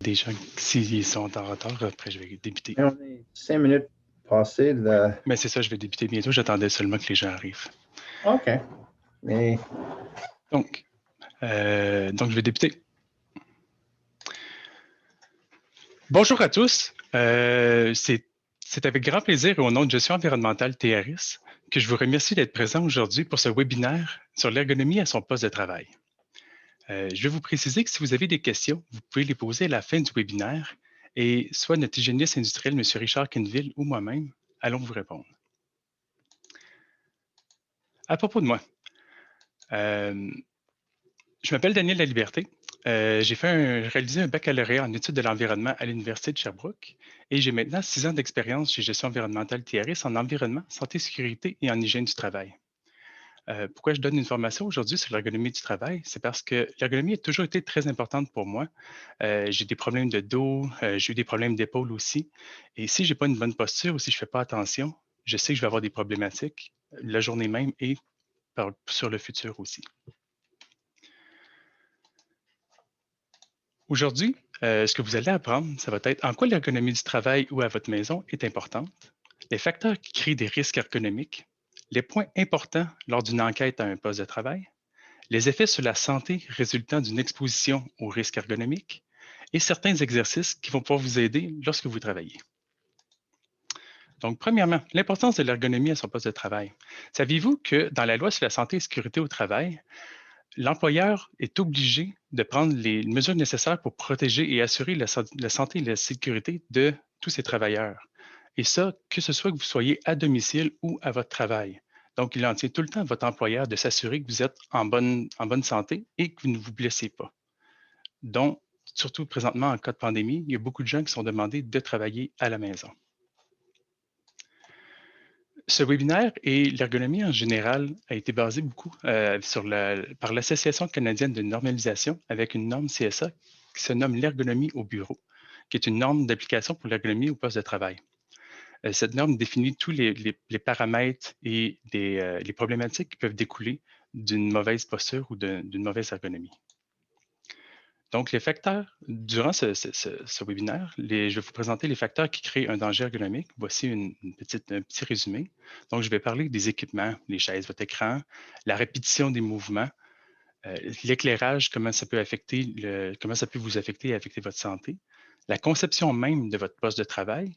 Des gens, s'ils sont en retard, après je vais débuter. On est 5 minutes passées de... Mais c'est ça, je vais débuter bientôt. J'attendais seulement que les gens arrivent. OK. Mais... Donc, je vais débuter. Bonjour à tous. C'est avec grand plaisir et au nom de Gestion environnementale TRS que je vous remercie d'être présent aujourd'hui pour ce webinaire sur l'ergonomie à son poste de travail. Je vais vous préciser que si vous avez des questions, vous pouvez les poser à la fin du webinaire et soit notre hygiéniste industriel, M. Richard Quenneville, ou moi-même, allons vous répondre. À propos de moi, je m'appelle Daniel Laliberté. J'ai réalisé un baccalauréat en études de l'environnement à l'Université de Sherbrooke et j'ai maintenant 6 ans d'expérience chez Gestion environnementale TRS en environnement, santé, sécurité et en hygiène du travail. Pourquoi je donne une formation aujourd'hui sur l'ergonomie du travail? C'est parce que l'ergonomie a toujours été très importante pour moi. J'ai des problèmes de dos, j'ai eu des problèmes d'épaule aussi. Et si je n'ai pas une bonne posture ou si je ne fais pas attention, je sais que je vais avoir des problématiques la journée même et sur le futur aussi. Aujourd'hui, ce que vous allez apprendre, ça va être en quoi l'ergonomie du travail ou à votre maison est importante, les facteurs qui créent des risques ergonomiques, les points importants lors d'une enquête à un poste de travail, les effets sur la santé résultant d'une exposition aux risques ergonomiques et certains exercices qui vont pouvoir vous aider lorsque vous travaillez. Donc, premièrement, l'importance de l'ergonomie à son poste de travail. Saviez-vous que dans la loi sur la santé et la sécurité au travail, l'employeur est obligé de prendre les mesures nécessaires pour protéger et assurer la santé et la sécurité de tous ses travailleurs. Et ça, que ce soit que vous soyez à domicile ou à votre travail. Donc, il en tient tout le temps à votre employeur de s'assurer que vous êtes en bonne santé et que vous ne vous blessez pas. Donc, surtout présentement en cas de pandémie, il y a beaucoup de gens qui sont demandés de travailler à la maison. Ce webinaire et l'ergonomie en général a été basé beaucoup par l'Association canadienne de normalisation avec une norme CSA qui se nomme l'ergonomie au bureau, qui est une norme d'application pour l'ergonomie au poste de travail. Cette norme définit tous les paramètres et les problématiques qui peuvent découler d'une mauvaise posture ou d'une mauvaise ergonomie. Donc, les facteurs, durant ce webinaire, je vais vous présenter les facteurs qui créent un danger ergonomique. Voici un petit résumé. Donc, je vais parler des équipements, les chaises, votre écran, la répétition des mouvements, l'éclairage, comment ça peut vous affecter et affecter votre santé, la conception même de votre poste de travail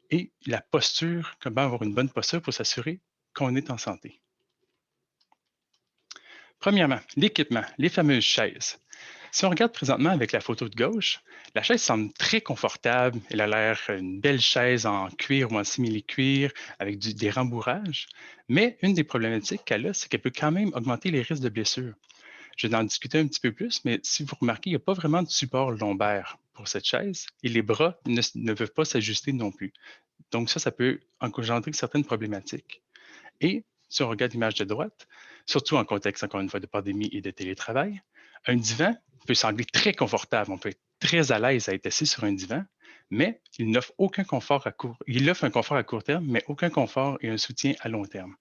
et la posture, comment avoir une bonne posture pour s'assurer qu'on est en santé. Premièrement, l'équipement, les fameuses chaises. Si on regarde présentement avec la photo de gauche, la chaise semble très confortable. Elle a l'air une belle chaise en cuir ou en simili-cuir avec des rembourrages. Mais une des problématiques qu'elle a, c'est qu'elle peut quand même augmenter les risques de blessures. Je vais en discuter un petit peu plus, mais si vous remarquez, il n'y a pas vraiment de support lombaire pour cette chaise et les bras ne peuvent pas s'ajuster non plus. Donc ça peut engendrer certaines problématiques. Et si on regarde l'image de droite, surtout en contexte, encore une fois, de pandémie et de télétravail, un divan peut sembler très confortable. On peut être très à l'aise à être assis sur un divan, mais il n'offre aucun confort il offre un confort à court terme, mais aucun confort et un soutien à long terme.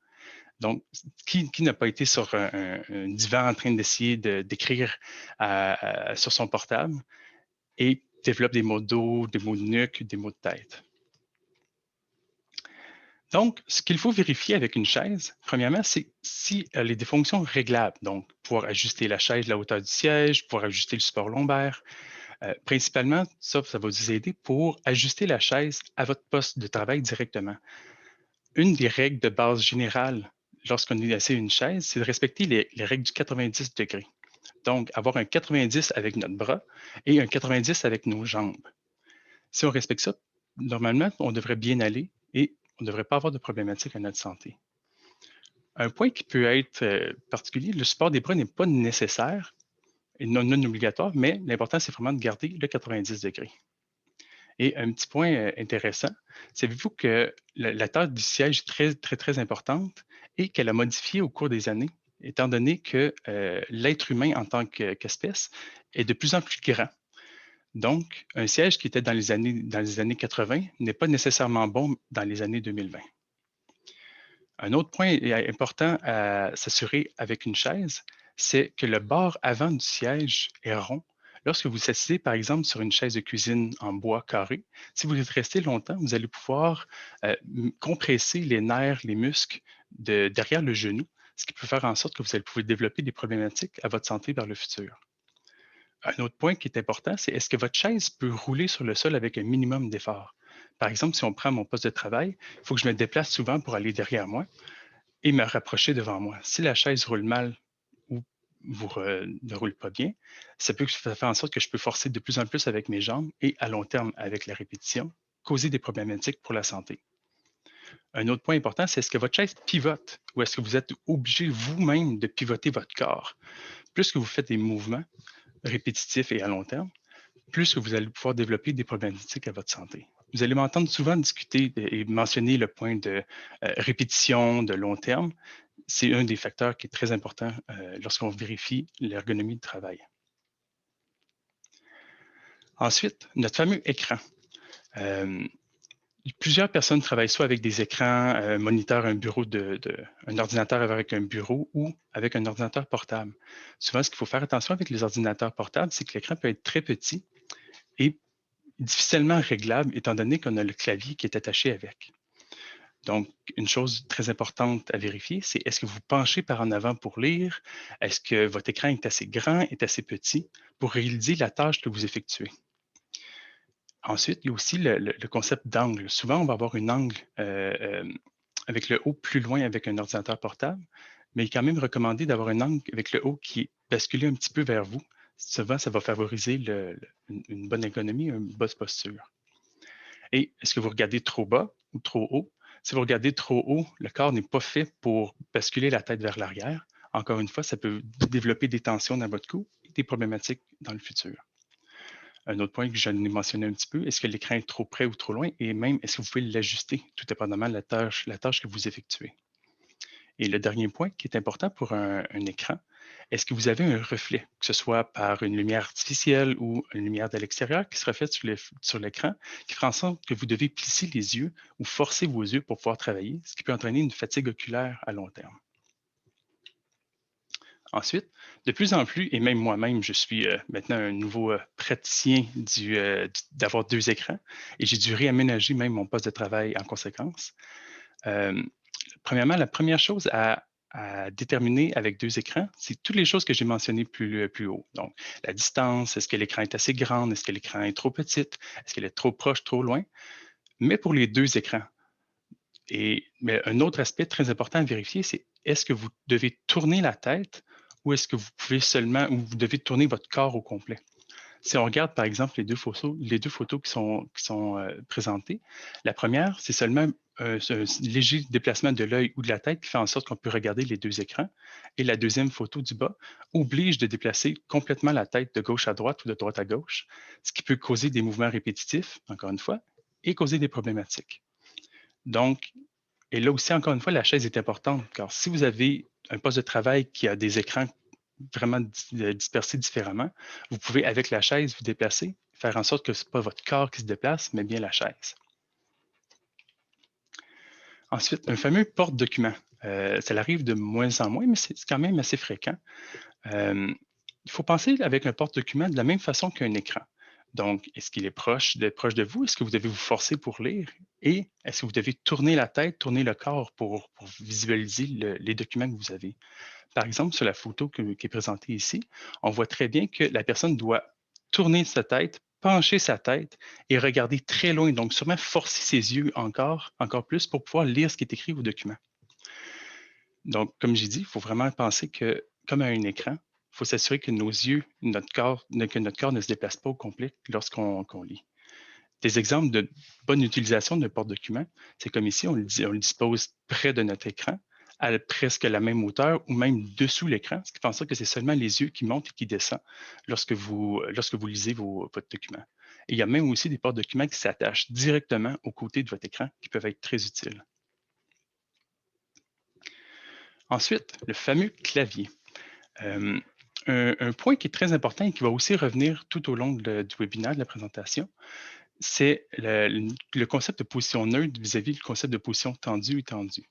Donc, qui n'a pas été sur un divan en train d'essayer d'écrire sur son portable et développe des maux de dos, des maux de nuque, des maux de tête? Donc, ce qu'il faut vérifier avec une chaise, premièrement, c'est si elle a des fonctions réglables. Donc, pouvoir ajuster la chaise, la hauteur du siège, pouvoir ajuster le support lombaire. Principalement, ça va vous aider pour ajuster la chaise à votre poste de travail directement. Une des règles de base générale lorsqu'on est assis à une chaise, c'est de respecter les règles du 90 degrés. Donc, avoir un 90 avec notre bras et un 90 avec nos jambes. Si on respecte ça, normalement, on devrait bien aller et on ne devrait pas avoir de problématiques à notre santé. Un point qui peut être particulier, le support des bras n'est pas nécessaire et non obligatoire, mais l'important, c'est vraiment de garder le 90 degrés. Et un petit point intéressant, savez-vous que la taille du siège est très importante et qu'elle a modifié au cours des années, étant donné que l'être humain en tant qu'espèce est de plus en plus grand. Donc, un siège qui était dans les années 80 n'est pas nécessairement bon dans les années 2020. Un autre point important à s'assurer avec une chaise, c'est que le bord avant du siège est rond, Lorsque vous vous asseyez, par exemple, sur une chaise de cuisine en bois carré, si vous êtes resté longtemps, vous allez pouvoir compresser les nerfs, les muscles derrière le genou, ce qui peut faire en sorte que vous allez pouvoir développer des problématiques à votre santé vers le futur. Un autre point qui est important, c'est est-ce que votre chaise peut rouler sur le sol avec un minimum d'effort? Par exemple, si on prend mon poste de travail, il faut que je me déplace souvent pour aller derrière moi et me rapprocher devant moi. Si la chaise roule mal ou ne roule pas bien, ça peut faire en sorte que je peux forcer de plus en plus avec mes jambes et à long terme, avec la répétition, causer des problématiques pour la santé. Un autre point important, c'est est-ce que votre chaise pivote ou est-ce que vous êtes obligé vous-même de pivoter votre corps? Plus que vous faites des mouvements répétitifs et à long terme, plus que vous allez pouvoir développer des problématiques à votre santé. Vous allez m'entendre souvent discuter et mentionner le point de répétition de long terme. C'est un des facteurs qui est très important lorsqu'on vérifie l'ergonomie de travail. Ensuite, notre fameux écran. Euh, Plusieurs personnes travaillent soit avec des écrans, moniteurs, un ordinateur avec un bureau ou avec un ordinateur portable. Souvent, ce qu'il faut faire attention avec les ordinateurs portables, c'est que l'écran peut être très petit et difficilement réglable étant donné qu'on a le clavier qui est attaché avec. Donc, une chose très importante à vérifier, c'est est-ce que vous penchez par en avant pour lire? Est-ce que votre écran est assez grand, est assez petit pour réaliser la tâche que vous effectuez? Ensuite, il y a aussi le concept d'angle. Souvent, on va avoir une angle avec le haut plus loin avec un ordinateur portable, mais il est quand même recommandé d'avoir un angle avec le haut qui est basculé un petit peu vers vous. Souvent, ça va favoriser une bonne ergonomie, une bonne posture. Et est-ce que vous regardez trop bas ou trop haut? Si vous regardez trop haut, le corps n'est pas fait pour basculer la tête vers l'arrière. Encore une fois, ça peut développer des tensions dans votre cou et des problématiques dans le futur. Un autre point que je l'ai mentionné un petit peu, est-ce que l'écran est trop près ou trop loin? Et même, est-ce que vous pouvez l'ajuster, tout dépendamment de la tâche que vous effectuez? Et le dernier point qui est important pour un écran, est-ce que vous avez un reflet, que ce soit par une lumière artificielle ou une lumière de l'extérieur qui se reflète sur l'écran, qui fera en sorte que vous devez plisser les yeux ou forcer vos yeux pour pouvoir travailler, ce qui peut entraîner une fatigue oculaire à long terme. Ensuite, de plus en plus, et même moi-même, je suis maintenant un nouveau praticien d'avoir deux écrans et j'ai dû réaménager même mon poste de travail en conséquence. Euh, Premièrement, la première chose à déterminer avec deux écrans, c'est toutes les choses que j'ai mentionnées plus haut. Donc, la distance, est-ce que l'écran est assez grand, est-ce que l'écran est trop petite, est-ce qu'elle est trop proche, trop loin, mais pour les deux écrans. Mais un autre aspect très important à vérifier, c'est est-ce que vous devez tourner la tête ou est-ce que vous pouvez seulement, ou vous devez tourner votre corps au complet? Si on regarde, par exemple, les deux photos qui sont présentées, la première, c'est seulement un léger déplacement de l'œil ou de la tête qui fait en sorte qu'on peut regarder les deux écrans. Et la deuxième photo du bas oblige de déplacer complètement la tête de gauche à droite ou de droite à gauche, ce qui peut causer des mouvements répétitifs, encore une fois, et causer des problématiques. Donc, et là aussi, encore une fois, la chaise est importante, car si vous avez un poste de travail qui a des écrans vraiment dispersés différemment, vous pouvez, avec la chaise, vous déplacer, faire en sorte que ce n'est pas votre corps qui se déplace, mais bien la chaise. Ensuite, un fameux porte-document. Ça arrive de moins en moins, mais c'est quand même assez fréquent. Il faut penser avec un porte-document de la même façon qu'un écran. Donc, est-ce qu'il est proche de vous? Est-ce que vous devez vous forcer pour lire? Et est-ce que vous devez tourner la tête, tourner le corps pour visualiser les documents que vous avez? Par exemple, sur la photo qui est présentée ici, on voit très bien que la personne doit tourner sa tête, pencher sa tête et regarder très loin, donc sûrement forcer ses yeux encore plus pour pouvoir lire ce qui est écrit au document. Donc, comme j'ai dit, il faut vraiment penser que, comme à un écran, il faut s'assurer que nos yeux, que notre corps ne se déplace pas au complet lorsqu'on lit. Des exemples de bonne utilisation d'un porte-document, c'est comme ici, on le dispose près de notre écran, à presque la même hauteur ou même dessous l'écran, ce qui fait en sorte que c'est seulement les yeux qui montent et qui descendent lorsque vous lisez votre document. Et il y a même aussi des porte-documents qui s'attachent directement aux côtés de votre écran qui peuvent être très utiles. Ensuite, le fameux clavier. Euh, un point qui est très important et qui va aussi revenir tout au long du webinaire, de la présentation, c'est le concept de position neutre vis-à-vis du concept de position tendue et tendue.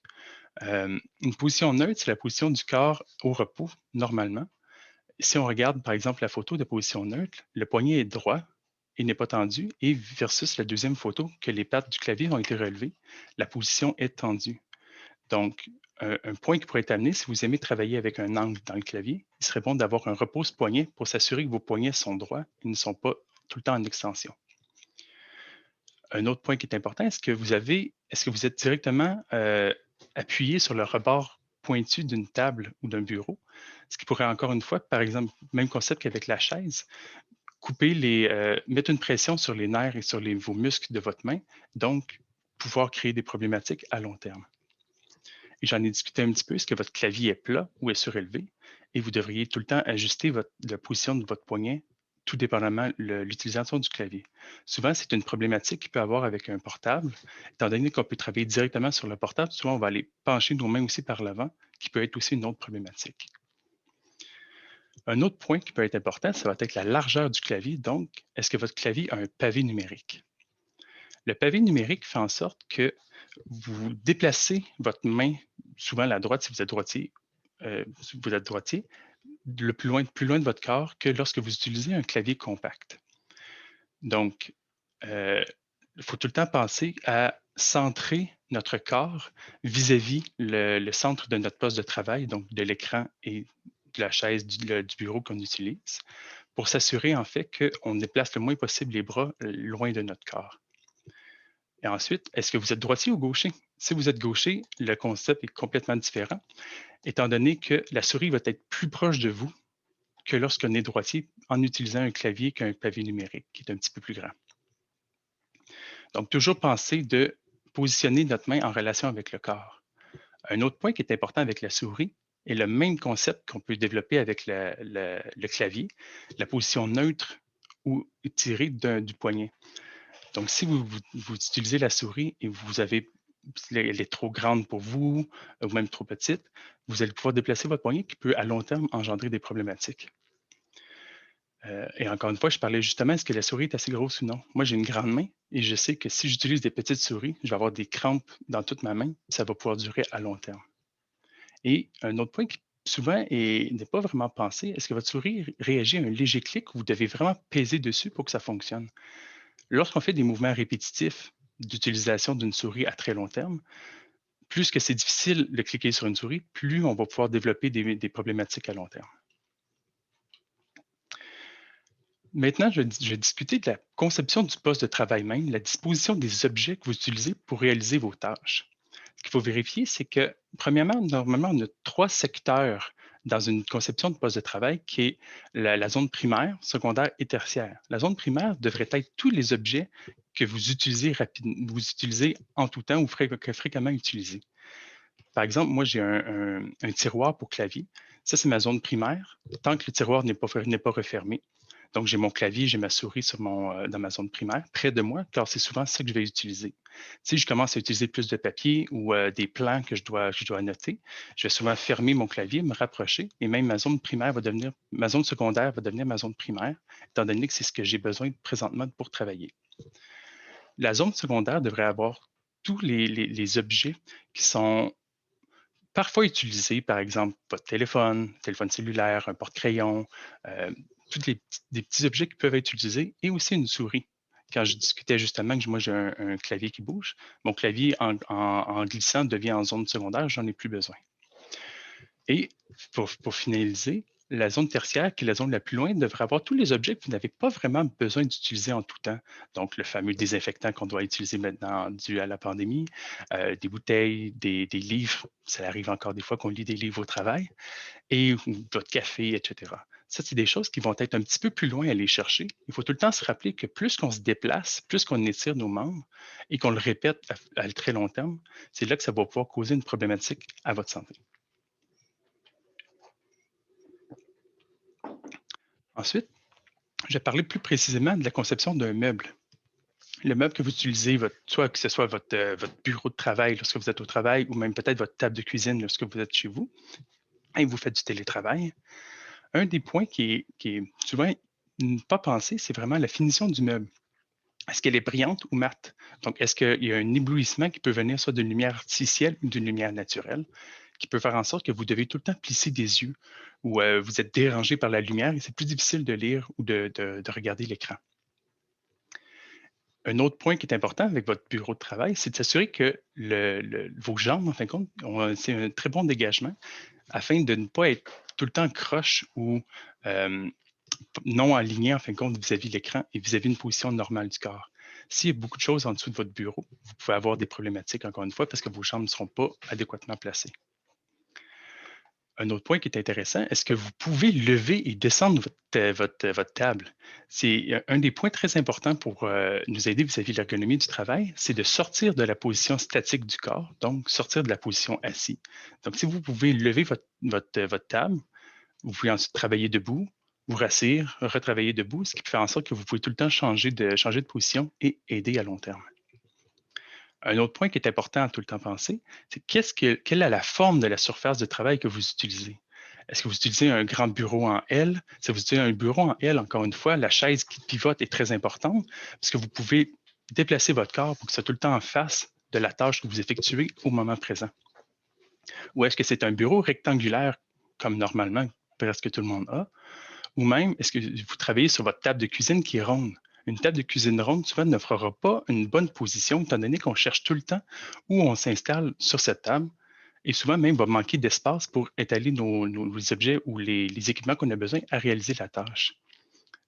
Une position neutre, c'est la position du corps au repos, normalement. Si on regarde, par exemple, la photo de position neutre, le poignet est droit, il n'est pas tendu, et versus la deuxième photo, que les pattes du clavier ont été relevées, la position est tendue. Donc, un point qui pourrait être amené, si vous aimez travailler avec un angle dans le clavier, il serait bon d'avoir un repose-poignet pour s'assurer que vos poignets sont droits et ne sont pas tout le temps en extension. Un autre point qui est important, est-ce que vous êtes directement appuyé sur le rebord pointu d'une table ou d'un bureau? Ce qui pourrait encore une fois, par exemple, même concept qu'avec la chaise, mettre une pression sur les nerfs et sur vos muscles de votre main, donc pouvoir créer des problématiques à long terme. Et j'en ai discuté un petit peu, est-ce que votre clavier est plat ou est surélevé? Et vous devriez tout le temps ajuster la position de votre poignet, tout dépendamment de l'utilisation du clavier. Souvent, c'est une problématique qu'il peut avoir avec un portable. Étant donné qu'on peut travailler directement sur le portable, souvent, on va aller pencher nos mains aussi par l'avant, qui peut être aussi une autre problématique. Un autre point qui peut être important, ça va être la largeur du clavier. Donc, est-ce que votre clavier a un pavé numérique? Le pavé numérique fait en sorte que vous déplacez votre main, souvent la droite si vous êtes droitier, le plus loin de votre corps que lorsque vous utilisez un clavier compact. Donc, il faut tout le temps penser à centrer notre corps vis-à-vis le centre de notre poste de travail, donc de l'écran et de la chaise du bureau qu'on utilise, pour s'assurer en fait qu'on déplace le moins possible les bras loin de notre corps. Et ensuite, est-ce que vous êtes droitier ou gaucher? Si vous êtes gaucher, le concept est complètement différent, étant donné que la souris va être plus proche de vous que lorsqu'on est droitier en utilisant un clavier qu'un clavier numérique, qui est un petit peu plus grand. Donc, toujours penser de positionner notre main en relation avec le corps. Un autre point qui est important avec la souris est le même concept qu'on peut développer avec le clavier, la position neutre ou tirée du poignet. Donc, si vous utilisez la souris et elle est trop grande pour vous ou même trop petite, vous allez pouvoir déplacer votre poignet qui peut à long terme engendrer des problématiques. Et encore une fois, je parlais justement, est-ce que la souris est assez grosse ou non? Moi, j'ai une grande main et je sais que si j'utilise des petites souris, je vais avoir des crampes dans toute ma main. Ça va pouvoir durer à long terme. Et un autre point qui souvent n'est pas vraiment pensé, est-ce que votre souris réagit à un léger clic ou vous devez vraiment peser dessus pour que ça fonctionne? Lorsqu'on fait des mouvements répétitifs d'utilisation d'une souris à très long terme, plus que c'est difficile de cliquer sur une souris, plus on va pouvoir développer des problématiques à long terme. Maintenant, je vais discuter de la conception du poste de travail même, la disposition des objets que vous utilisez pour réaliser vos tâches. Ce qu'il faut vérifier, c'est que, premièrement, normalement, on a 3 secteurs dans une conception de poste de travail qui est la zone primaire, secondaire et tertiaire. La zone primaire devrait être tous les objets que vous utilisez en tout temps ou fréquemment utilisés. Par exemple, moi, j'ai un tiroir pour clavier. Ça, c'est ma zone primaire, tant que le tiroir n'est pas refermé. Donc, j'ai mon clavier, j'ai ma souris dans ma zone primaire, près de moi, car c'est souvent ça que je vais utiliser. Si je commence à utiliser plus de papier ou des plans que je dois annoter, je vais souvent fermer mon clavier, me rapprocher, et même ma zone secondaire va devenir ma zone primaire, étant donné que c'est ce que j'ai besoin présentement pour travailler. La zone secondaire devrait avoir tous les objets qui sont parfois utilisés, par exemple votre téléphone cellulaire, un porte-crayon, tous des petits objets qui peuvent être utilisés et aussi une souris. Quand je discutais justement que moi j'ai un clavier qui bouge, mon clavier en glissant devient en zone secondaire, j'en ai plus besoin. Et pour finaliser, la zone tertiaire, qui est la zone la plus loin, devrait avoir tous les objets que vous n'avez pas vraiment besoin d'utiliser en tout temps. Donc, le fameux désinfectant qu'on doit utiliser maintenant dû à la pandémie, des bouteilles, des livres. Ça arrive encore des fois qu'on lit des livres au travail, et votre café, etc. Ça, c'est des choses qui vont être un petit peu plus loin à aller chercher. Il faut tout le temps se rappeler que plus qu'on se déplace, plus qu'on étire nos membres et qu'on le répète à très long terme, c'est là que ça va pouvoir causer une problématique à votre santé. Ensuite, je vais parler plus précisément de la conception d'un meuble. Le meuble que vous utilisez, soit que ce soit votre bureau de travail lorsque vous êtes au travail ou même peut-être votre table de cuisine lorsque vous êtes chez vous et vous faites du télétravail. Un des points qui est souvent pas pensé, c'est vraiment la finition du meuble. Est-ce qu'elle est brillante ou mate? Donc, est-ce qu'il y a un éblouissement qui peut venir soit d'une lumière artificielle ou d'une lumière naturelle? qui peut faire en sorte que vous devez tout le temps plisser des yeux ou vous êtes dérangé par la lumière et c'est plus difficile de lire ou de regarder l'écran. Un autre point qui est important avec votre bureau de travail, c'est de s'assurer que vos jambes, en fin de compte, c'est un très bon dégagement afin de ne pas être tout le temps croche ou euh, non aligné, en fin de compte, vis-à-vis de l'écran et vis-à-vis d'une position normale du corps. S'il y a beaucoup de choses en dessous de votre bureau, vous pouvez avoir des problématiques, encore une fois, parce que vos jambes ne seront pas adéquatement placées. Un autre point qui est intéressant, est-ce que vous pouvez lever et descendre votre table? C'est un des points très importants pour nous aider vis-à-vis de l'ergonomie du travail, c'est de sortir de la position statique du corps, donc sortir de la position assis. Donc, si vous pouvez lever votre table, vous pouvez ensuite travailler debout, vous rassir, retravailler debout, ce qui peut faire en sorte que vous pouvez tout le temps changer de position et aider à long terme. Un autre point qui est important à tout le temps penser, c'est quelle est la forme de la surface de travail que vous utilisez. Est-ce que vous utilisez un grand bureau en L? Si vous utilisez un bureau en L, encore une fois, la chaise qui pivote est très importante parce que vous pouvez déplacer votre corps pour que ce soit tout le temps en face de la tâche que vous effectuez au moment présent. Ou est-ce que c'est un bureau rectangulaire comme normalement presque tout le monde a? Ou même, est-ce que vous travaillez sur votre table de cuisine qui est ronde? Une table de cuisine ronde, souvent, n'offrira pas une bonne position, étant donné qu'on cherche tout le temps où on s'installe sur cette table. Et souvent, même, va manquer d'espace pour étaler nos objets ou les équipements qu'on a besoin à réaliser la tâche.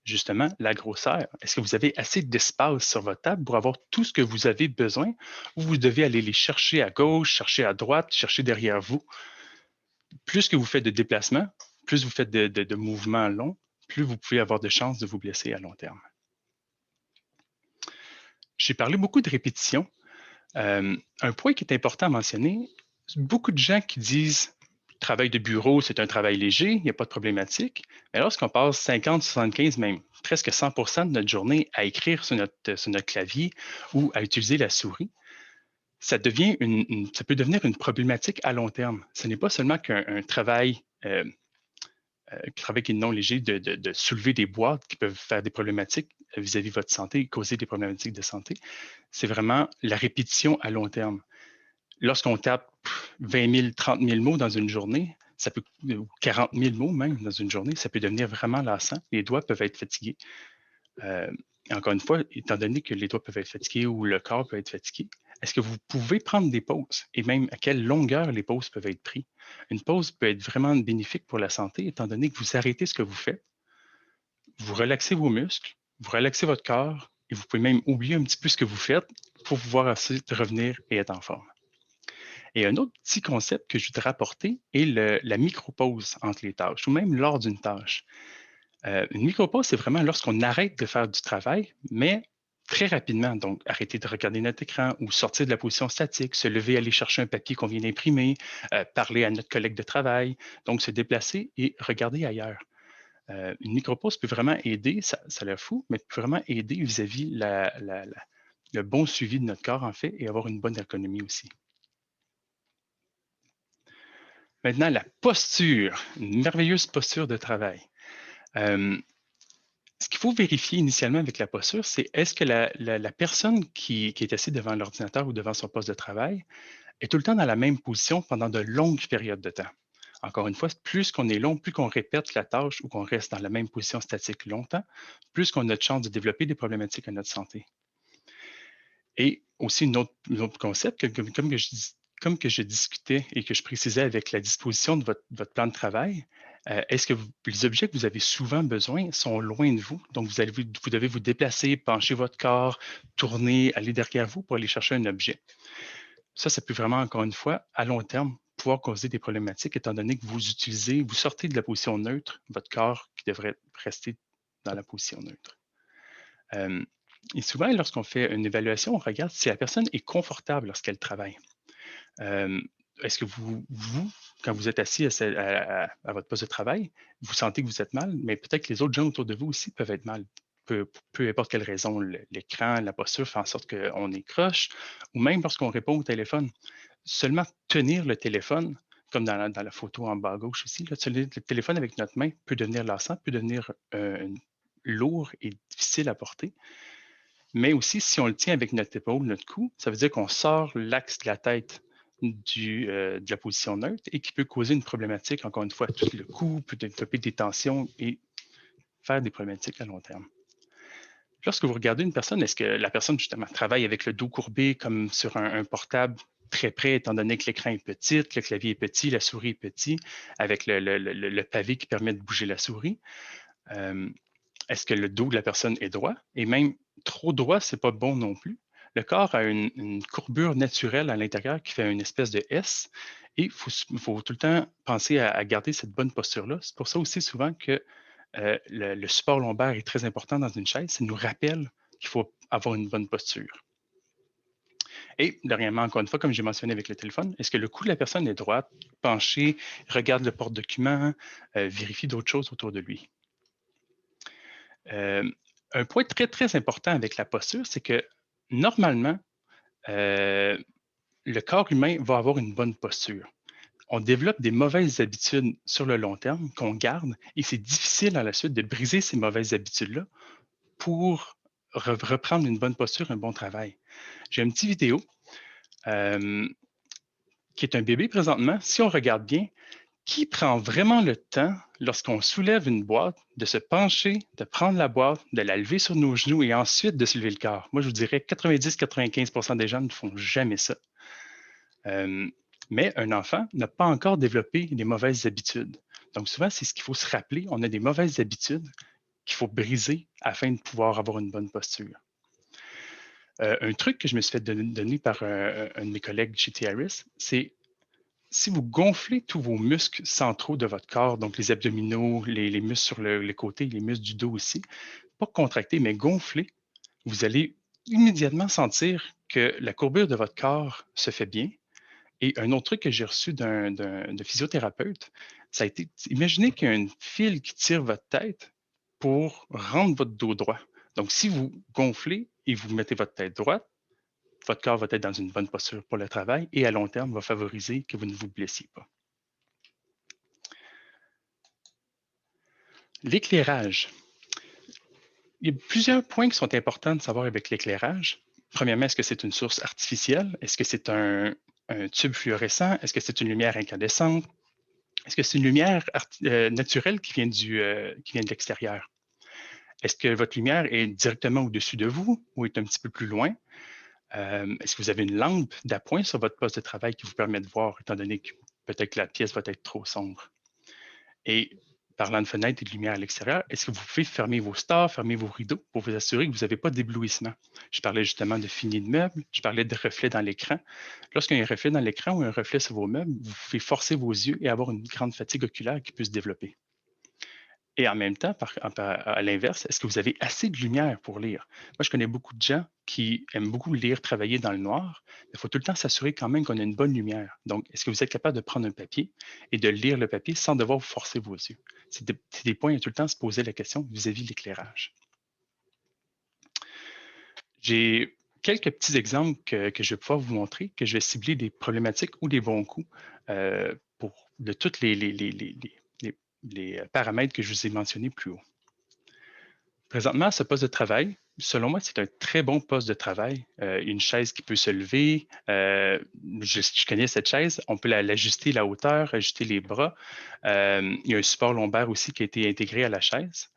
Justement, la grosseur. Est-ce que vous avez assez d'espace sur votre table pour avoir tout ce que vous avez besoin ou vous devez aller les chercher à gauche, chercher à droite, chercher derrière vous? Plus que vous faites de déplacements, plus vous faites de mouvements longs, plus vous pouvez avoir de chances de vous blesser à long terme. J'ai parlé beaucoup de répétition. Un point qui est important à mentionner, beaucoup de gens qui disent travail de bureau, c'est un travail léger, il n'y a pas de problématique. Mais lorsqu'on passe 50, 75, même presque 100% de notre journée à écrire sur notre clavier ou à utiliser la souris, ça peut devenir une problématique à long terme. Ce n'est pas seulement qu'un travail qui est non léger, de soulever des boîtes qui peuvent faire des problématiques vis-à-vis de votre santé, causer des problématiques de santé. C'est vraiment la répétition à long terme. Lorsqu'on tape 20 000, 30 000 mots dans une journée, ça peut, ou 40 000 mots même dans une journée, ça peut devenir vraiment lassant. Les doigts peuvent être fatigués. Encore une fois, étant donné que les doigts peuvent être fatigués ou le corps peut être fatigué, est-ce que vous pouvez prendre des pauses et même à quelle longueur les pauses peuvent être prises? Une pause peut être vraiment bénéfique pour la santé étant donné que vous arrêtez ce que vous faites, vous relaxez vos muscles, vous relaxez votre corps et vous pouvez même oublier un petit peu ce que vous faites pour pouvoir ensuite revenir et être en forme. Et un autre petit concept que je voudrais apporter est la micro-pause entre les tâches ou même lors d'une tâche. Une micro-pause, c'est vraiment lorsqu'on arrête de faire du travail, mais très rapidement. Donc, arrêter de regarder notre écran ou sortir de la position statique, se lever, aller chercher un papier qu'on vient d'imprimer, parler à notre collègue de travail. Donc, se déplacer et regarder ailleurs. Une micro-pause peut vraiment aider, ça a l'air fou, mais peut vraiment aider vis-à-vis le bon suivi de notre corps, en fait, et avoir une bonne ergonomie aussi. Maintenant, la posture, une merveilleuse posture de travail. Ce qu'il faut vérifier initialement avec la posture, c'est est-ce que la personne qui est assise devant l'ordinateur ou devant son poste de travail est tout le temps dans la même position pendant de longues périodes de temps. Encore une fois, plus qu'on est long, plus qu'on répète la tâche ou qu'on reste dans la même position statique longtemps, plus qu'on a de chances de développer des problématiques à notre santé. Et aussi, un autre concept, comme que je discutais et que je précisais avec la disposition de votre plan de travail, est-ce que les objets que vous avez souvent besoin sont loin de vous? Donc, vous devez vous déplacer, pencher votre corps, tourner, aller derrière vous pour aller chercher un objet. Ça peut vraiment, encore une fois, à long terme, pouvoir causer des problématiques étant donné que vous sortez de la position neutre, votre corps qui devrait rester dans la position neutre. Et souvent, lorsqu'on fait une évaluation, on regarde si la personne est confortable lorsqu'elle travaille. Est-ce que quand vous êtes assis à votre poste de travail, vous sentez que vous êtes mal, mais peut-être que les autres gens autour de vous aussi peuvent être mal. Peu importe quelle raison, l'écran, la posture fait en sorte qu'on est croche, ou même lorsqu'on répond au téléphone. Seulement tenir le téléphone, comme dans la photo en bas à gauche ici, là, tenir le téléphone avec notre main peut devenir lassant, peut devenir lourd et difficile à porter. Mais aussi, si on le tient avec notre épaule, notre cou, ça veut dire qu'on sort l'axe de la tête de la position neutre et qui peut causer une problématique, encore une fois, tout le cou peut développer des tensions et faire des problématiques à long terme. Lorsque vous regardez une personne, est-ce que la personne, justement, travaille avec le dos courbé comme sur un portable très près, étant donné que l'écran est petit, le clavier est petit, la souris est petit, avec le pavé qui permet de bouger la souris? Est-ce que le dos de la personne est droit? Et même trop droit, c'est pas bon non plus. Le corps a une courbure naturelle à l'intérieur qui fait une espèce de S et il faut tout le temps penser à garder cette bonne posture-là. C'est pour ça aussi souvent que le support lombaire est très important dans une chaise. Ça nous rappelle qu'il faut avoir une bonne posture. Et dernièrement, encore une fois, comme j'ai mentionné avec le téléphone, est-ce que le cou de la personne est droit, penché, regarde le porte-document, vérifie d'autres choses autour de lui? Un point très, très important avec la posture, c'est que normalement, le corps humain va avoir une bonne posture. On développe des mauvaises habitudes sur le long terme qu'on garde et c'est difficile à la suite de briser ces mauvaises habitudes-là pour reprendre une bonne posture, un bon travail. J'ai une petite vidéo qui est un bébé présentement. Si on regarde bien, qui prend vraiment le temps, lorsqu'on soulève une boîte, de se pencher, de prendre la boîte, de la lever sur nos genoux et ensuite de soulever le corps? Moi, je vous dirais 90-95% des gens ne font jamais ça. Mais un enfant n'a pas encore développé les mauvaises habitudes. Donc, souvent, c'est ce qu'il faut se rappeler. On a des mauvaises habitudes qu'il faut briser afin de pouvoir avoir une bonne posture. Un truc que je me suis fait donner par un de mes collègues chez TRS, c'est si vous gonflez tous vos muscles centraux de votre corps, donc les abdominaux, les muscles sur le côté, les muscles du dos aussi, pas contractés, mais gonflés, vous allez immédiatement sentir que la courbure de votre corps se fait bien. Et un autre truc que j'ai reçu de physiothérapeute, ça a été, imaginez qu'il y a une file qui tire votre tête pour rendre votre dos droit. Donc, si vous gonflez et vous mettez votre tête droite, votre corps va être dans une bonne posture pour le travail et à long terme va favoriser que vous ne vous blessiez pas. L'éclairage. Il y a plusieurs points qui sont importants de savoir avec l'éclairage. Premièrement, est-ce que c'est une source artificielle? Est-ce que c'est un tube fluorescent? Est-ce que c'est une lumière incandescente? Est-ce que c'est une lumière naturelle qui vient de l'extérieur? Est-ce que votre lumière est directement au-dessus de vous ou est un petit peu plus loin? Est-ce que vous avez une lampe d'appoint sur votre poste de travail qui vous permet de voir, étant donné que peut-être que la pièce va être trop sombre? Et parlant de fenêtres et de lumière à l'extérieur, est-ce que vous pouvez fermer vos stores, fermer vos rideaux pour vous assurer que vous n'avez pas d'éblouissement? Je parlais justement de fini de meubles, je parlais de reflets dans l'écran. Lorsqu'il y a un reflet dans l'écran ou un reflet sur vos meubles, vous pouvez forcer vos yeux et avoir une grande fatigue oculaire qui peut se développer. Et en même temps, à l'inverse, est-ce que vous avez assez de lumière pour lire? Moi, je connais beaucoup de gens qui aiment beaucoup lire, travailler dans le noir, mais il faut tout le temps s'assurer quand même qu'on a une bonne lumière. Donc, est-ce que vous êtes capable de prendre un papier et de lire le papier sans devoir vous forcer vos yeux? C'est des points à tout le temps se poser la question vis-à-vis de l'éclairage. J'ai quelques petits exemples que je vais pouvoir vous montrer, que je vais cibler des problématiques ou des bons coups de tous les paramètres que je vous ai mentionnés plus haut. Présentement, ce poste de travail, selon moi, c'est un très bon poste de travail. Une chaise qui peut se lever. Je connais cette chaise. On peut l'ajuster la hauteur, ajuster les bras. Il y a un support lombaire aussi qui a été intégré à la chaise.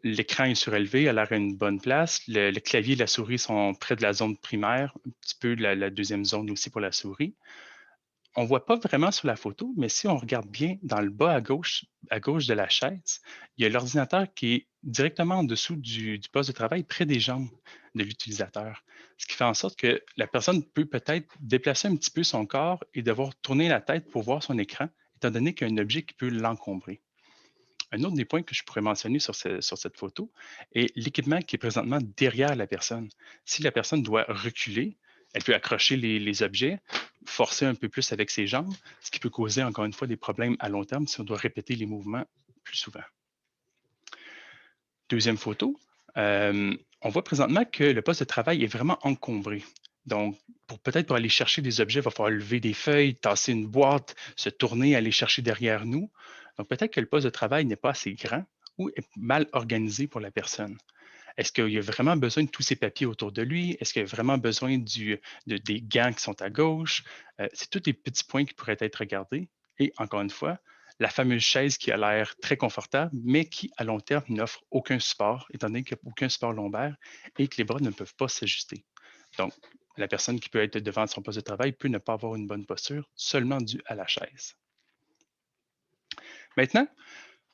L'écran est surélevé, elle a une bonne place. Le clavier et la souris sont près de la zone primaire, un petit peu la deuxième zone aussi pour la souris. On ne voit pas vraiment sur la photo, mais si on regarde bien dans le bas à gauche de la chaise, il y a l'ordinateur qui est directement en dessous du poste de travail, près des jambes de l'utilisateur. Ce qui fait en sorte que la personne peut peut-être déplacer un petit peu son corps et devoir tourner la tête pour voir son écran, étant donné qu'il y a un objet qui peut l'encombrer. Un autre des points que je pourrais mentionner sur cette photo est l'équipement qui est présentement derrière la personne. Si la personne doit reculer, elle peut accrocher les objets, forcer un peu plus avec ses jambes, ce qui peut causer encore une fois des problèmes à long terme si on doit répéter les mouvements plus souvent. Deuxième photo, on voit présentement que le poste de travail est vraiment encombré. Donc, peut-être pour aller chercher des objets, il va falloir lever des feuilles, tasser une boîte, se tourner, aller chercher derrière nous. Donc, peut-être que le poste de travail n'est pas assez grand ou est mal organisé pour la personne. Est-ce qu'il a vraiment besoin de tous ces papiers autour de lui? Est-ce qu'il a vraiment besoin des gants qui sont à gauche? C'est tous des petits points qui pourraient être regardés. Et encore une fois, la fameuse chaise qui a l'air très confortable, mais qui, à long terme, n'offre aucun support, étant donné qu'il n'y a aucun support lombaire et que les bras ne peuvent pas s'ajuster. Donc, la personne qui peut être devant son poste de travail peut ne pas avoir une bonne posture seulement due à la chaise. Maintenant,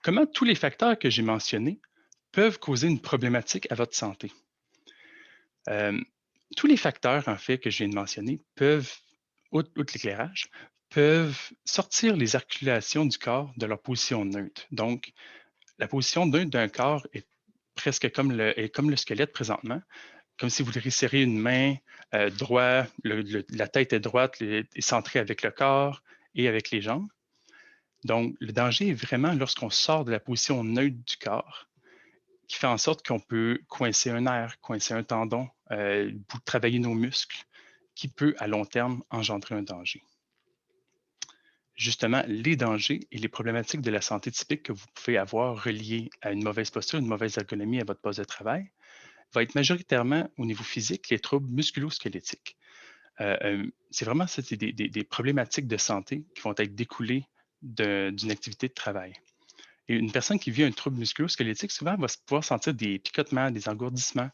comment tous les facteurs que j'ai mentionnés peuvent causer une problématique à votre santé? Euh, tous les facteurs, en fait, que je viens de mentionner peuvent, outre l'éclairage, peuvent sortir les articulations du corps de leur position neutre. Donc, la position neutre d'un corps est presque comme le squelette présentement, comme si vous serrez une main droite, la tête est droite, est centrée avec le corps et avec les jambes. Donc, le danger est vraiment lorsqu'on sort de la position neutre du corps, qui fait en sorte qu'on peut coincer un nerf, coincer un tendon, travailler nos muscles, qui peut à long terme engendrer un danger. Justement, les dangers et les problématiques de la santé typique que vous pouvez avoir reliées à une mauvaise posture, une mauvaise ergonomie à votre poste de travail, va être majoritairement au niveau physique les troubles musculo-squelettiques. C'est vraiment des problématiques de santé qui vont être découlées d'une activité de travail. Et une personne qui vit un trouble musculo-squelettique, souvent, va pouvoir sentir des picotements, des engourdissements.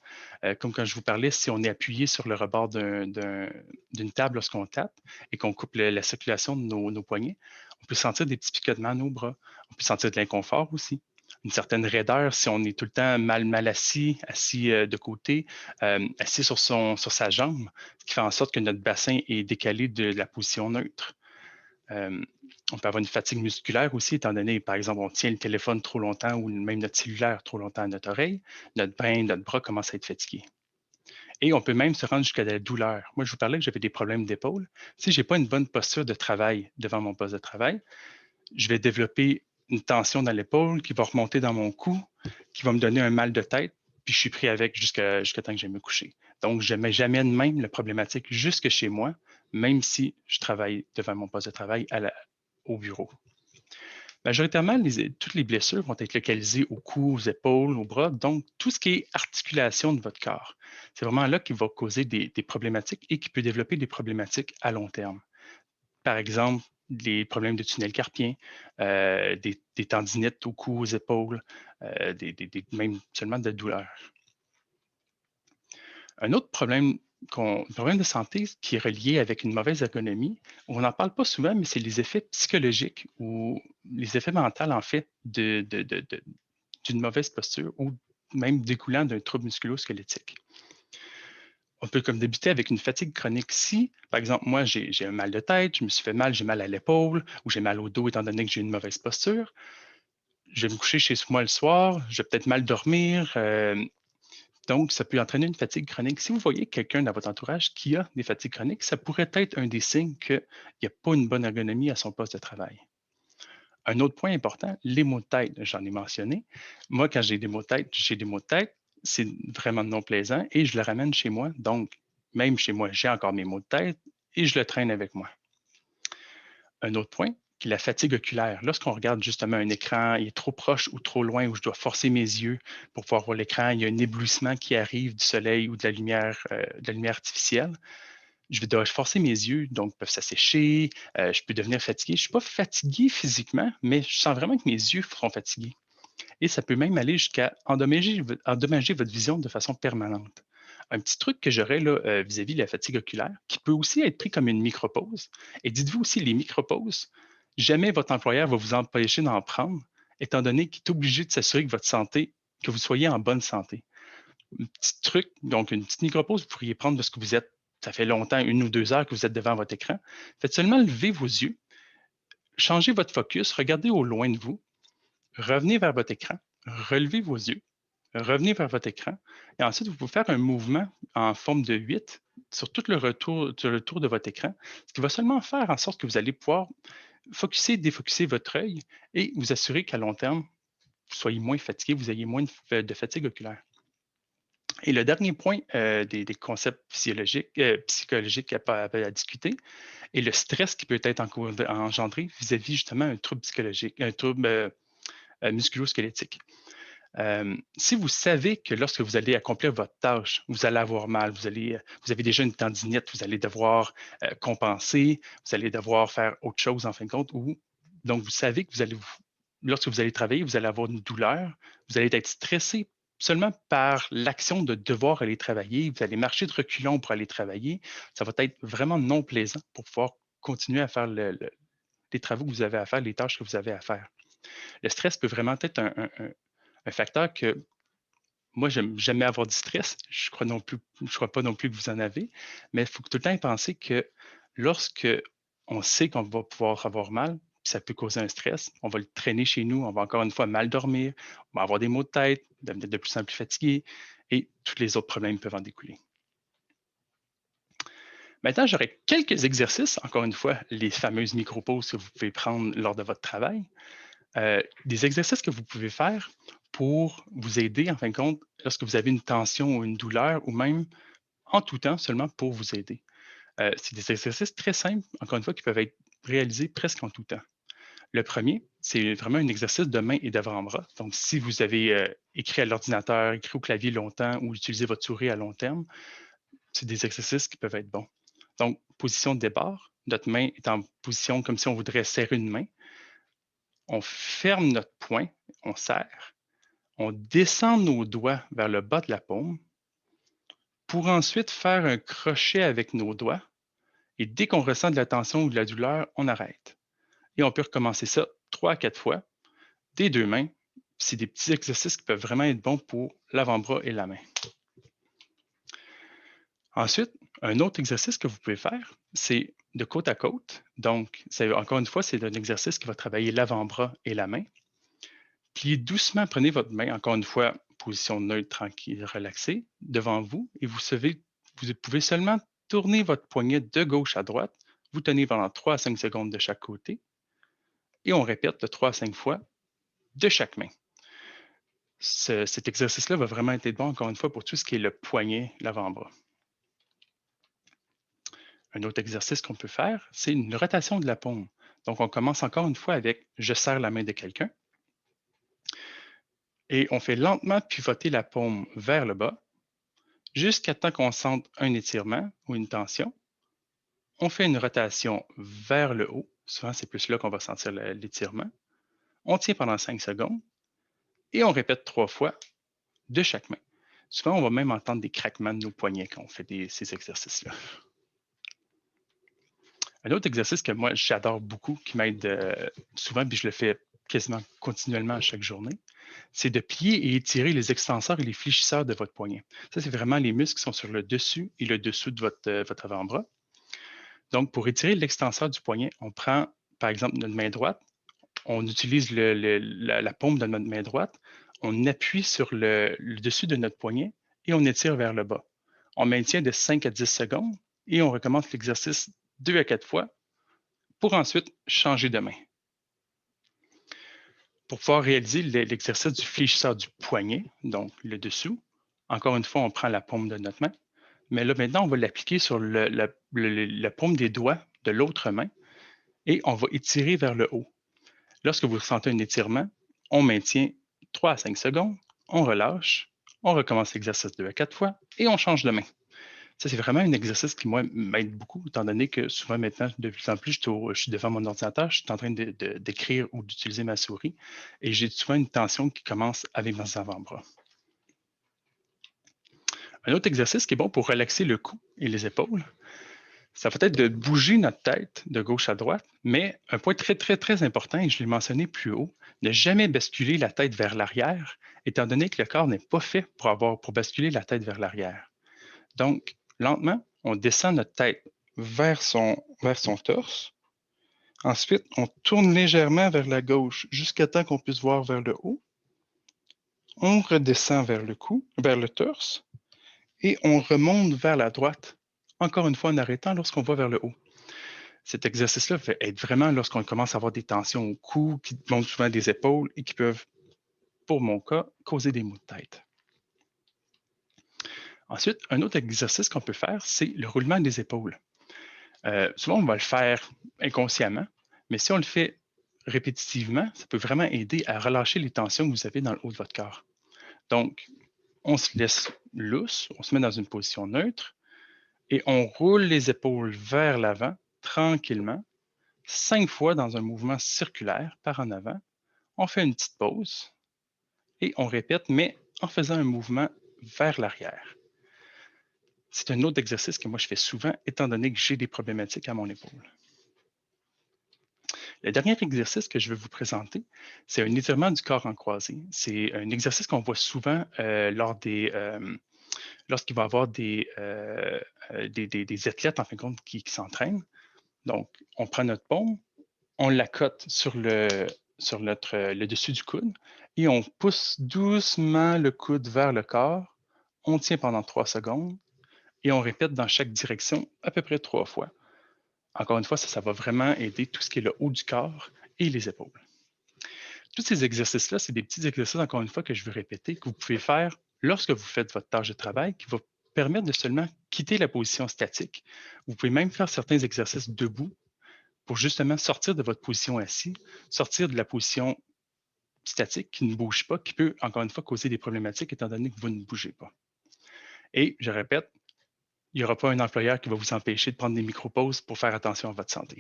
Comme quand je vous parlais, si on est appuyé sur le rebord d'une table lorsqu'on tape et qu'on coupe la circulation de nos poignets, on peut sentir des petits picotements à nos bras. On peut sentir de l'inconfort aussi. Une certaine raideur si on est tout le temps mal assis, assis de côté, assis sur sa jambe, ce qui fait en sorte que notre bassin est décalé de la position neutre. On peut avoir une fatigue musculaire aussi, étant donné, par exemple, on tient le téléphone trop longtemps ou même notre cellulaire trop longtemps à notre oreille, notre main, notre bras commence à être fatigué. Et on peut même se rendre jusqu'à la douleur. Moi, je vous parlais que j'avais des problèmes d'épaule. Si je n'ai pas une bonne posture de travail devant mon poste de travail, je vais développer une tension dans l'épaule qui va remonter dans mon cou, qui va me donner un mal de tête, puis je suis pris avec jusqu'à temps que j'aille me coucher. Donc, j'amène même la problématique jusque chez moi, même si je travaille devant mon poste de travail au bureau. Majoritairement, toutes les blessures vont être localisées au cou, aux épaules, aux bras, donc tout ce qui est articulation de votre corps. C'est vraiment là qu'il va causer des problématiques et qui peut développer des problématiques à long terme. Par exemple, les problèmes de tunnel carpien, des tendinites au cou, aux épaules, même seulement de la douleur. Un autre problème de santé qui est relié avec une mauvaise ergonomie, on n'en parle pas souvent, mais c'est les effets psychologiques ou les effets mentaux, en fait, d'une mauvaise posture ou même découlant d'un trouble musculo-squelettique. On peut comme débuter avec une fatigue chronique. Si, par exemple, moi, j'ai un mal de tête, je me suis fait mal, j'ai mal à l'épaule ou j'ai mal au dos étant donné que j'ai une mauvaise posture, je vais me coucher chez moi le soir, je vais peut-être mal dormir, donc, ça peut entraîner une fatigue chronique. Si vous voyez quelqu'un dans votre entourage qui a des fatigues chroniques, ça pourrait être un des signes qu'il n'y a pas une bonne ergonomie à son poste de travail. Un autre point important, les maux de tête, j'en ai mentionné. Moi, quand j'ai des maux de tête, c'est vraiment non plaisant et je le ramène chez moi. Donc, même chez moi, j'ai encore mes maux de tête et je le traîne avec moi. Un autre point, qui est la fatigue oculaire. Lorsqu'on regarde justement un écran, il est trop proche ou trop loin, où je dois forcer mes yeux pour pouvoir voir l'écran, il y a un éblouissement qui arrive du soleil ou de la lumière artificielle. Je vais devoir forcer mes yeux, donc peuvent s'assécher, je peux devenir fatigué. Je ne suis pas fatigué physiquement, mais je sens vraiment que mes yeux seront fatigués. Et ça peut même aller jusqu'à endommager votre vision de façon permanente. Un petit truc que j'aurais là, vis-à-vis de la fatigue oculaire, qui peut aussi être pris comme une micropause. Et dites-vous aussi, les micropauses, jamais votre employeur va vous empêcher d'en prendre, étant donné qu'il est obligé de s'assurer que que vous soyez en bonne santé. Un petit truc, donc une petite micropause, vous pourriez prendre de ce que vous êtes. Ça fait longtemps, 1 ou 2 heures que vous êtes devant votre écran. Faites seulement lever vos yeux, changez votre focus, regardez au loin de vous, revenez vers votre écran, relevez vos yeux, revenez vers votre écran et ensuite, vous pouvez faire un mouvement en forme de 8 sur le tour de votre écran, ce qui va seulement faire en sorte que vous allez pouvoir focuser, défocuser votre œil et vous assurer qu'à long terme, vous soyez moins fatigué, vous ayez moins de fatigue oculaire. Et le dernier point des concepts psychologiques à discuter est le stress qui peut être engendré vis-à-vis justement un trouble psychologique, un trouble musculo-squelettique. Si vous savez que lorsque vous allez accomplir votre tâche, vous allez avoir mal, vous avez déjà une tendinite, vous allez devoir compenser, vous allez devoir faire autre chose en fin de compte, donc vous savez que lorsque vous allez travailler, vous allez avoir une douleur, vous allez être stressé seulement par l'action de devoir aller travailler, vous allez marcher de reculons pour aller travailler, ça va être vraiment non plaisant pour pouvoir continuer à faire les travaux que vous avez à faire, les tâches que vous avez à faire. Le stress peut vraiment être un facteur que moi, j'aime jamais avoir du stress. Je crois pas non plus que vous en avez, mais il faut tout le temps y penser que lorsque on sait qu'on va pouvoir avoir mal, puis ça peut causer un stress, on va le traîner chez nous, on va encore une fois mal dormir, on va avoir des maux de tête, devenir de plus en plus fatigué et tous les autres problèmes peuvent en découler. Maintenant, j'aurais quelques exercices, encore une fois, les fameuses micro-pauses que vous pouvez prendre lors de votre travail. Des exercices que vous pouvez faire pour vous aider, en fin de compte, lorsque vous avez une tension ou une douleur, ou même en tout temps, seulement pour vous aider. C'est des exercices très simples, encore une fois, qui peuvent être réalisés presque en tout temps. Le premier, c'est vraiment un exercice de main et d'avant-bras. Donc, si vous avez écrit à l'ordinateur, écrit au clavier longtemps ou utilisé votre souris à long terme, c'est des exercices qui peuvent être bons. Donc, position de départ, notre main est en position comme si on voudrait serrer une main. On ferme notre poing, on serre, on descend nos doigts vers le bas de la paume pour ensuite faire un crochet avec nos doigts et dès qu'on ressent de la tension ou de la douleur, on arrête. Et on peut recommencer ça 3 à 4 fois des deux mains. C'est des petits exercices qui peuvent vraiment être bons pour l'avant-bras et la main. Ensuite, un autre exercice que vous pouvez faire, c'est de côte à côte. Donc, encore une fois, c'est un exercice qui va travailler l'avant-bras et la main. Pliez doucement, prenez votre main, encore une fois, position neutre, tranquille, relaxée, devant vous, et vous pouvez seulement tourner votre poignet de gauche à droite. Vous tenez pendant 3 à 5 secondes de chaque côté, et on répète de 3 à 5 fois de chaque main. Cet exercice-là va vraiment être bon, encore une fois, pour tout ce qui est le poignet, l'avant-bras. Un autre exercice qu'on peut faire, c'est une rotation de la paume. Donc, on commence encore une fois avec « je serre la main de quelqu'un » et on fait lentement pivoter la paume vers le bas jusqu'à temps qu'on sente un étirement ou une tension. On fait une rotation vers le haut. Souvent, c'est plus là qu'on va sentir l'étirement. On tient pendant 5 secondes et on répète 3 fois de chaque main. Souvent, on va même entendre des craquements de nos poignets quand on fait ces exercices-là. Un autre exercice que moi, j'adore beaucoup, qui m'aide souvent, puis je le fais quasiment continuellement à chaque journée, c'est de plier et étirer les extenseurs et les fléchisseurs de votre poignet. Ça, c'est vraiment les muscles qui sont sur le dessus et le dessous de votre avant-bras. Donc, pour étirer l'extenseur du poignet, on prend, par exemple, notre main droite, on utilise la paume de notre main droite, on appuie sur le dessus de notre poignet et on étire vers le bas. On maintient de 5 à 10 secondes et on recommence l'exercice 2 à 4 fois pour ensuite changer de main. Pour pouvoir réaliser l'exercice du fléchisseur du poignet, donc le dessous, encore une fois, on prend la paume de notre main, mais là, maintenant, on va l'appliquer sur la paume des doigts de l'autre main et on va étirer vers le haut. Lorsque vous ressentez un étirement, on maintient 3 à 5 secondes, on relâche, on recommence l'exercice 2 à 4 fois et on change de main. Ça, c'est vraiment un exercice qui, moi, m'aide beaucoup, étant donné que souvent maintenant, de plus en plus, je suis devant mon ordinateur, je suis en train d'écrire ou d'utiliser ma souris et j'ai souvent une tension qui commence avec mes avant-bras. Un autre exercice qui est bon pour relaxer le cou et les épaules, ça va être de bouger notre tête de gauche à droite, mais un point très, très, très important, et je l'ai mentionné plus haut, ne jamais basculer la tête vers l'arrière, étant donné que le corps n'est pas fait pour basculer la tête vers l'arrière. Donc, lentement, on descend notre tête vers son torse. Ensuite, on tourne légèrement vers la gauche jusqu'à temps qu'on puisse voir vers le haut. On redescend vers le cou, vers le torse, et on remonte vers la droite, encore une fois en arrêtant lorsqu'on va vers le haut. Cet exercice-là va être vraiment lorsqu'on commence à avoir des tensions au cou, qui montent souvent des épaules et qui peuvent, pour mon cas, causer des maux de tête. Ensuite, un autre exercice qu'on peut faire, c'est le roulement des épaules. Souvent, on va le faire inconsciemment, mais si on le fait répétitivement, ça peut vraiment aider à relâcher les tensions que vous avez dans le haut de votre corps. Donc, on se laisse lousse, on se met dans une position neutre et on roule les épaules vers l'avant tranquillement, 5 fois dans un mouvement circulaire par en avant. On fait une petite pause et on répète, mais en faisant un mouvement vers l'arrière. C'est un autre exercice que moi je fais souvent, étant donné que j'ai des problématiques à mon épaule. Le dernier exercice que je vais vous présenter, c'est un étirement du corps en croisé. C'est un exercice qu'on voit souvent lorsqu'il va y avoir des athlètes, en fin de compte, qui s'entraînent. Donc, on prend notre paume, on l'accote le dessus du coude et on pousse doucement le coude vers le corps. On tient pendant 3 secondes et on répète dans chaque direction à peu près 3 fois. Encore une fois, ça va vraiment aider tout ce qui est le haut du corps et les épaules. Tous ces exercices-là, c'est des petits exercices, encore une fois, que je veux répéter, que vous pouvez faire lorsque vous faites votre tâche de travail, qui va permettre de seulement quitter la position statique. Vous pouvez même faire certains exercices debout pour justement sortir de votre position assis, sortir de la position statique qui ne bouge pas, qui peut, encore une fois, causer des problématiques étant donné que vous ne bougez pas. Et je répète, il n'y aura pas un employeur qui va vous empêcher de prendre des micro-pauses pour faire attention à votre santé.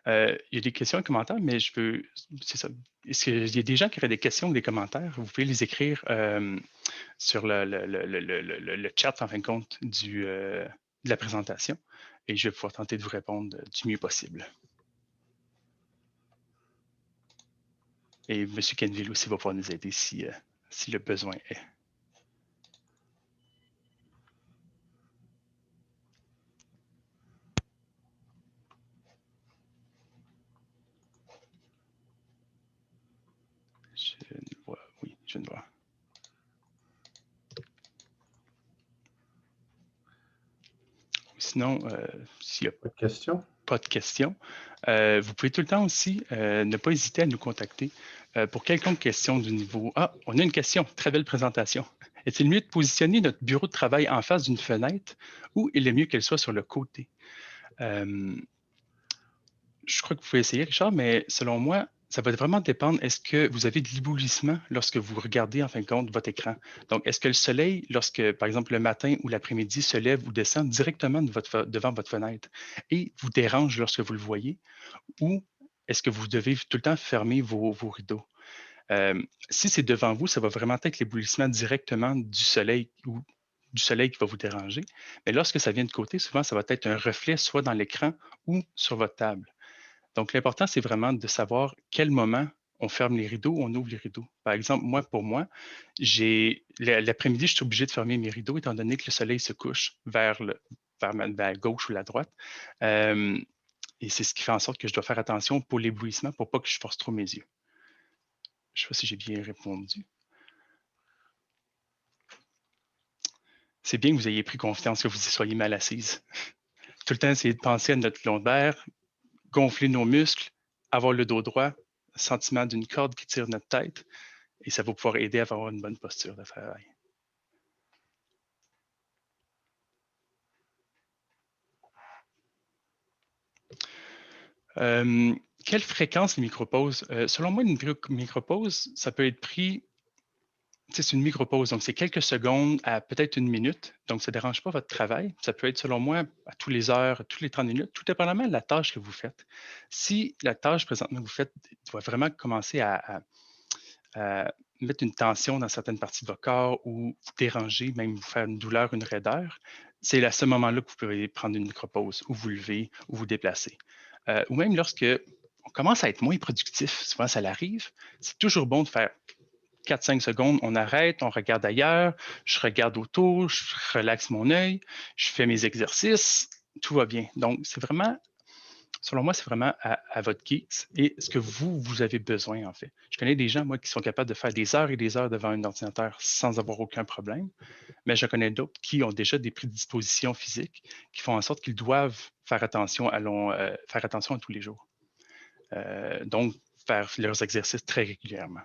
Il y a des questions et commentaires, mais c'est ça. Est-ce qu'il y a des gens qui auraient des questions ou des commentaires? Vous pouvez les écrire sur le chat, en fin de compte, de la présentation et je vais pouvoir tenter de vous répondre du mieux possible. Et M. Kenville aussi va pouvoir nous aider si le besoin est. Je ne vois. Sinon, s'il n'y a Pas de questions? Pas de questions, vous pouvez tout le temps aussi ne pas hésiter à nous contacter pour quelconque question du niveau. Ah, on a une question, très belle présentation. Est-il mieux de positionner notre bureau de travail en face d'une fenêtre ou il est mieux qu'elle soit sur le côté? Je crois que vous pouvez essayer, Richard, mais selon moi, ça va vraiment dépendre. Est-ce que vous avez de l'éblouissement lorsque vous regardez, en fin de compte, votre écran? Donc, est-ce que le soleil, lorsque, par exemple, le matin ou l'après-midi, se lève ou descend directement devant votre fenêtre et vous dérange lorsque vous le voyez? Ou est-ce que vous devez tout le temps fermer vos rideaux? Si c'est devant vous, ça va vraiment être l'éblouissement directement du soleil ou du soleil qui va vous déranger. Mais lorsque ça vient de côté, souvent, ça va être un reflet soit dans l'écran ou sur votre table. Donc, l'important, c'est vraiment de savoir quel moment on ferme les rideaux ou on ouvre les rideaux. Par exemple, pour moi, l'après-midi, je suis obligé de fermer mes rideaux étant donné que le soleil se couche vers la gauche ou la droite. Et c'est ce qui fait en sorte que je dois faire attention pour l'éblouissement pour pas que je force trop mes yeux. Je ne sais pas si j'ai bien répondu. C'est bien que vous ayez pris confiance, que vous y soyez mal assise. Tout le temps, essayer de penser à notre lombaire, gonfler nos muscles, avoir le dos droit, sentiment d'une corde qui tire notre tête, et ça va pouvoir aider à avoir une bonne posture de travail. Quelle fréquence les micro-pauses? Selon moi, une micro-pause, ça peut être pris, c'est une micro-pause, donc c'est quelques secondes à peut-être 1 minute, donc ça ne dérange pas votre travail. Ça peut être, selon moi, à tous les heures, toutes les 30 minutes, tout dépendamment de la tâche que vous faites. Si la tâche présentement que vous faites doit vraiment commencer à mettre une tension dans certaines parties de votre corps ou vous déranger, même vous faire une douleur, une raideur, c'est à ce moment-là que vous pouvez prendre une micro-pause ou vous lever ou vous déplacer. Ou même lorsque on commence à être moins productif, souvent ça l'arrive, c'est toujours bon de faire 4-5 secondes, on arrête, on regarde ailleurs, je regarde autour, je relaxe mon œil, je fais mes exercices, tout va bien. Donc, c'est vraiment, selon moi, c'est vraiment à votre guise et ce que vous avez besoin, en fait. Je connais des gens, moi, qui sont capables de faire des heures et des heures devant un ordinateur sans avoir aucun problème, mais je connais d'autres qui ont déjà des prédispositions physiques qui font en sorte qu'ils doivent faire attention faire attention à tous les jours. Donc, faire leurs exercices très régulièrement.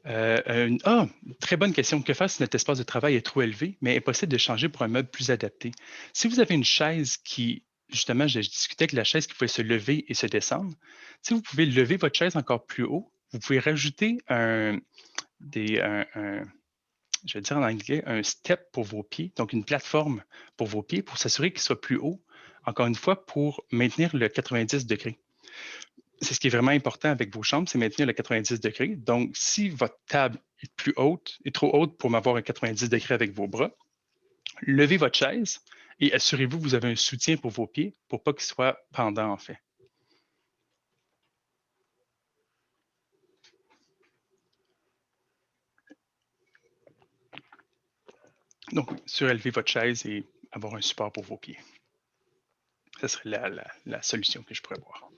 Très bonne question. Que faire si notre espace de travail est trop élevé, mais impossible de changer pour un meuble plus adapté? Si vous avez une chaise qui justement, je discutais avec la chaise qui pouvait se lever et se descendre. Si vous pouvez lever votre chaise encore plus haut, vous pouvez rajouter je vais dire en anglais, un step pour vos pieds, donc une plateforme pour vos pieds pour s'assurer qu'ils soient plus hauts, encore une fois, pour maintenir le 90 degrés. C'est ce qui est vraiment important avec vos chambres, c'est maintenir le 90 degrés. Donc, si votre table est plus haute, est trop haute pour m'avoir un 90 degrés avec vos bras, levez votre chaise et assurez-vous que vous avez un soutien pour vos pieds pour pas qu'ils soient pendants, en fait. Donc, surélever votre chaise et avoir un support pour vos pieds. Ce serait la solution que je pourrais voir.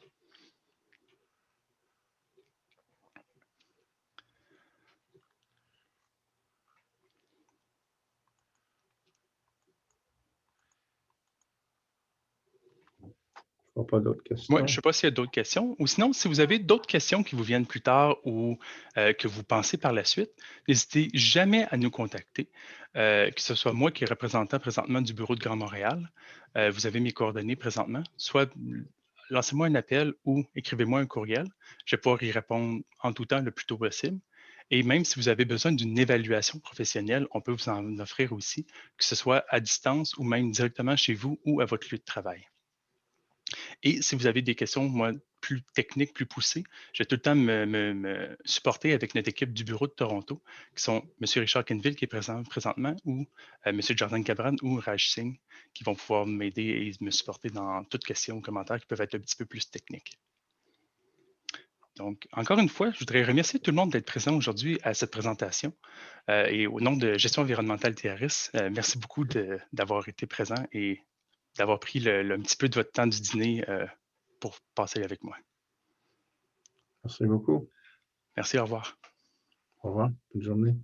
Je vois pas d'autres Oui, questions. je ne sais pas s'il y a d'autres questions. Ou sinon, si vous avez d'autres questions qui vous viennent plus tard ou que vous pensez par la suite, n'hésitez jamais à nous contacter, que ce soit moi qui est représentant présentement du bureau de Grand Montréal. Vous avez mes coordonnées présentement. Soit lancez-moi un appel ou écrivez-moi un courriel. Je vais pouvoir y répondre en tout temps le plus tôt possible. Et même si vous avez besoin d'une évaluation professionnelle, on peut vous en offrir aussi, que ce soit à distance ou même directement chez vous ou à votre lieu de travail. Et si vous avez des questions, moi, plus techniques, plus poussées, je vais tout le temps me supporter avec notre équipe du bureau de Toronto, qui sont M. Richard Kenville, qui est présent présentement, ou M. Jordan Cabran ou Raj Singh, qui vont pouvoir m'aider et me supporter dans toutes questions ou commentaires qui peuvent être un petit peu plus techniques. Donc, encore une fois, je voudrais remercier tout le monde d'être présent aujourd'hui à cette présentation. Et au nom de Gestion environnementale TRS, merci beaucoup d'avoir été présent et d'avoir pris un petit peu de votre temps du dîner pour passer avec moi. Merci beaucoup. Merci, au revoir. Au revoir. Bonne journée.